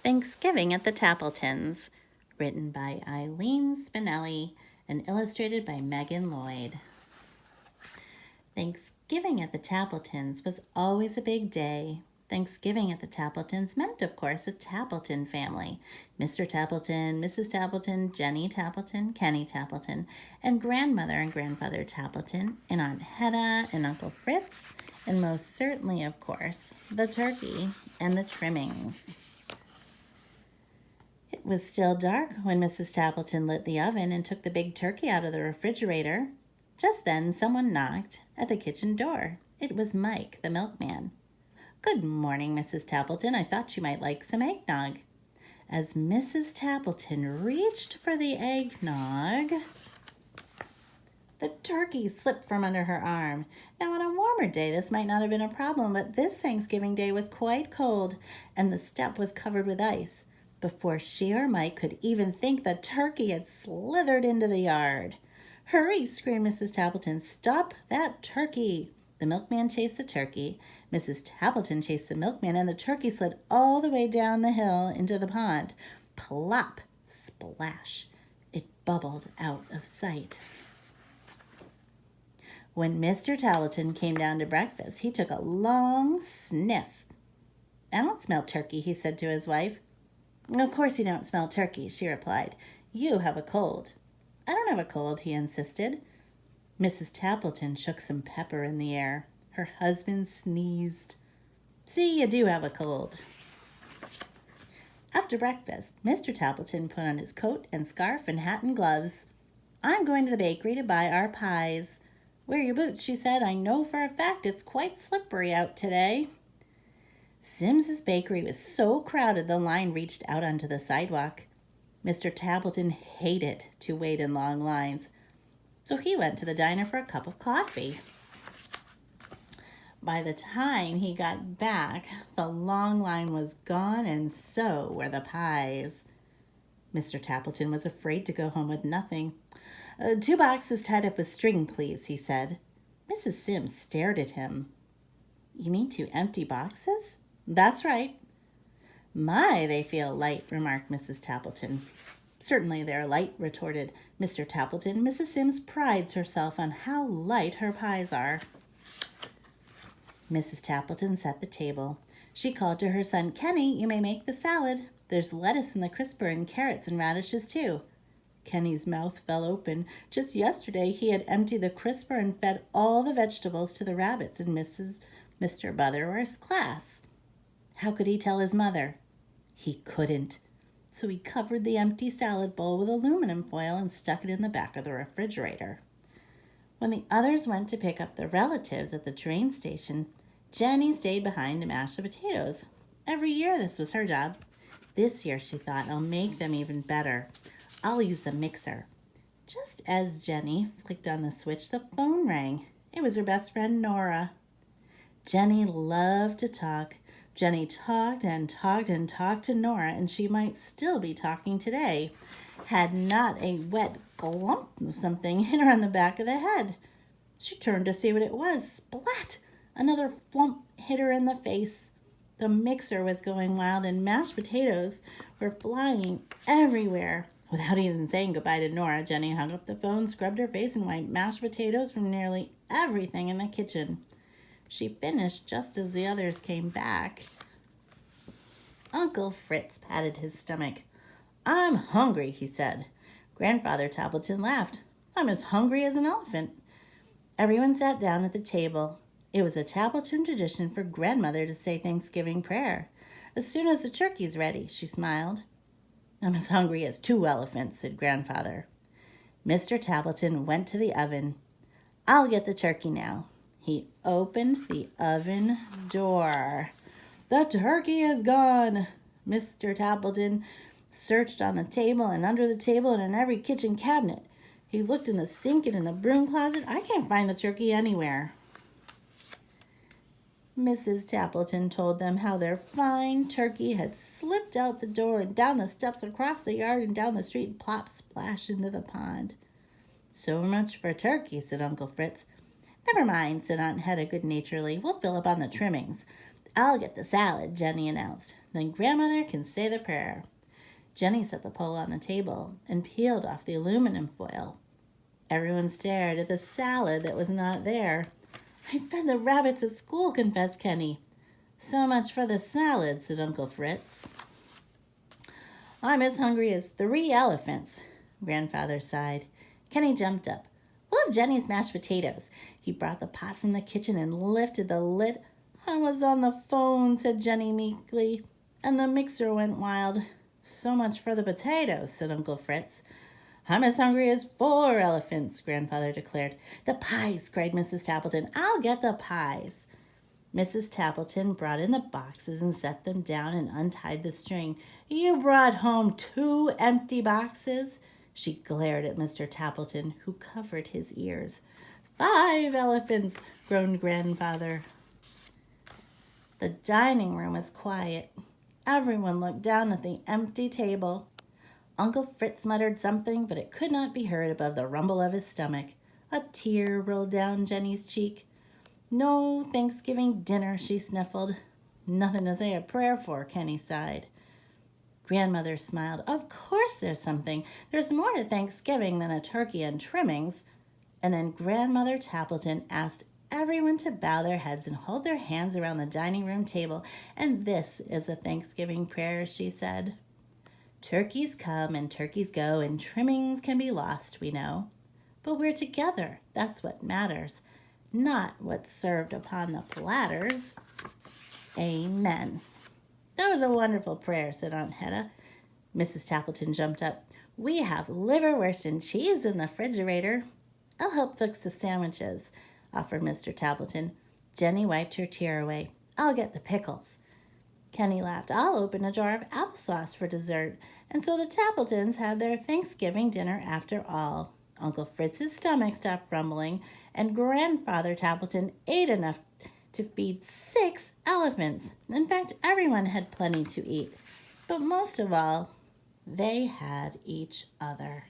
Thanksgiving at the Tappletons, written by Eileen Spinelli and illustrated by Megan Lloyd. Thanksgiving at the Tappletons was always a big day. Thanksgiving at the Tappletons meant, of course, a Tappleton family. Mr. Tappleton, Mrs. Tappleton, Jenny Tappleton, Kenny Tappleton, and grandmother and grandfather Tappleton, and Aunt Hedda and Uncle Fritz, and most certainly, of course, the turkey and the trimmings. It was still dark when Mrs. Tappleton lit the oven and took the big turkey out of the refrigerator. Just then someone knocked at the kitchen door. It was Mike, the milkman. "Good morning, Mrs. Tappleton. I thought you might like some eggnog." As Mrs. Tappleton reached for the eggnog, the turkey slipped from under her arm. Now, on a warmer day, this might not have been a problem, but this Thanksgiving day was quite cold, and the step was covered with ice. Before she or Mike could even think, the turkey had slithered into the yard. "Hurry!" screamed Mrs. Tappleton. "Stop that turkey!" The milkman chased the turkey, Mrs. Tappleton chased the milkman, and the turkey slid all the way down the hill into the pond. Plop! Splash! It bubbled out of sight. When Mr. Tappleton came down to breakfast, he took a long sniff. "I don't smell turkey," he said to his wife. "Of course you don't smell turkey," she replied. "You have a cold." "I don't have a cold," he insisted. Mrs. Tappleton shook some pepper in the air. Her husband sneezed. "See, you do have a cold." After breakfast, Mr. Tappleton put on his coat and scarf and hat and gloves. "I'm going to the bakery to buy our pies." "Wear your boots," she said. "I know for a fact it's quite slippery out today." Sims's bakery was so crowded the line reached out onto the sidewalk. Mr. Tappleton hated to wait in long lines, so he went to the diner for a cup of coffee. By the time he got back, the long line was gone, and so were the pies. Mr. Tappleton was afraid to go home with nothing. 2 boxes tied up with string, please," he said. Mrs. Sims stared at him. "You mean 2 empty boxes?" "That's right." "My, they feel light," remarked Mrs. Tappleton. "Certainly they're light," retorted Mr. Tappleton. "Mrs. Sims prides herself on how light her pies are." Mrs. Tappleton set the table. She called to her son, "Kenny, you may make the salad. There's lettuce in the crisper and carrots and radishes too." Kenny's mouth fell open. Just yesterday he had emptied the crisper and fed all the vegetables to the rabbits in Mr. Butterworth's class. How could he tell his mother? He couldn't. So he covered the empty salad bowl with aluminum foil and stuck it in the back of the refrigerator. When the others went to pick up their relatives at the train station, Jenny stayed behind to mash the potatoes. Every year this was her job. This year, she thought, I'll make them even better. I'll use the mixer. Just as Jenny flicked on the switch, the phone rang. It was her best friend, Nora. Jenny loved to talk. Jenny talked and talked and talked to Nora, and she might still be talking today, had not a wet glump of something hit her on the back of the head. She turned to see what it was. Splat! Another flump hit her in the face. The mixer was going wild, and mashed potatoes were flying everywhere. Without even saying goodbye to Nora, Jenny hung up the phone, scrubbed her face, and wiped mashed potatoes from nearly everything in the kitchen. She finished just as the others came back. Uncle Fritz patted his stomach. "I'm hungry," he said. Grandfather Tappleton laughed. "I'm as hungry as an elephant." Everyone sat down at the table. It was a Tappleton tradition for grandmother to say Thanksgiving prayer. "As soon as the turkey's ready," she smiled. "I'm as hungry as 2 elephants," said grandfather. Mr. Tappleton went to the oven. "I'll get the turkey now." He opened the oven door. "The turkey is gone." Mr. Tappleton searched on the table and under the table and in every kitchen cabinet. He looked in the sink and in the broom closet. "I can't find the turkey anywhere." Mrs. Tappleton told them how their fine turkey had slipped out the door and down the steps, across the yard, and down the street, plop, splash into the pond. "So much for turkey," said Uncle Fritz. "Never mind," said Aunt Hedda good-naturedly. "We'll fill up on the trimmings. I'll get the salad, Jenny announced. Then Grandmother can say the prayer. Jenny set the pole on the table and peeled off the aluminum foil. Everyone stared at the salad that was not there. I fed the rabbits at school, confessed Kenny. So much for the salad, said Uncle Fritz. I'm as hungry as 3 elephants, Grandfather sighed. Kenny jumped up. We'll have Jenny's mashed potatoes. He brought the pot from the kitchen and lifted the lid. I was on the phone, said Jenny meekly, and the mixer went wild. So much for the potatoes, said Uncle Fritz. I'm as hungry as 4 elephants, Grandfather declared. The pies, cried Mrs. Tappleton. I'll get the pies. Mrs. Tappleton brought in the boxes and set them down and untied the string. You brought home 2 empty boxes? She glared at Mr. Tappleton, who covered his ears. 5 elephants, groaned Grandfather. The dining room was quiet. Everyone looked down at the empty table. Uncle Fritz muttered something, but it could not be heard above the rumble of his stomach. A tear rolled down Jenny's cheek. No Thanksgiving dinner, she sniffled. Nothing to say a prayer for, Kenny sighed. Grandmother smiled. Of course there's something. There's more to Thanksgiving than a turkey and trimmings. And then Grandmother Tappleton asked everyone to bow their heads and hold their hands around the dining room table. And this is a Thanksgiving prayer, she said. Turkeys come and turkeys go, and trimmings can be lost, we know. But we're together. That's what matters. Not what's served upon the platters. Amen. That was a wonderful prayer, said Aunt Hedda. Mrs. Tappleton jumped up. We have liverwurst and cheese in the refrigerator. I'll help fix the sandwiches, offered Mr. Tappleton. Jenny wiped her tear away. I'll get the pickles. Kenny laughed. I'll open a jar of applesauce for dessert. And so the Tappletons had their Thanksgiving dinner after all. Uncle Fritz's stomach stopped rumbling, and Grandfather Tappleton ate enough to feed 6 elephants. In fact, everyone had plenty to eat. But most of all, they had each other.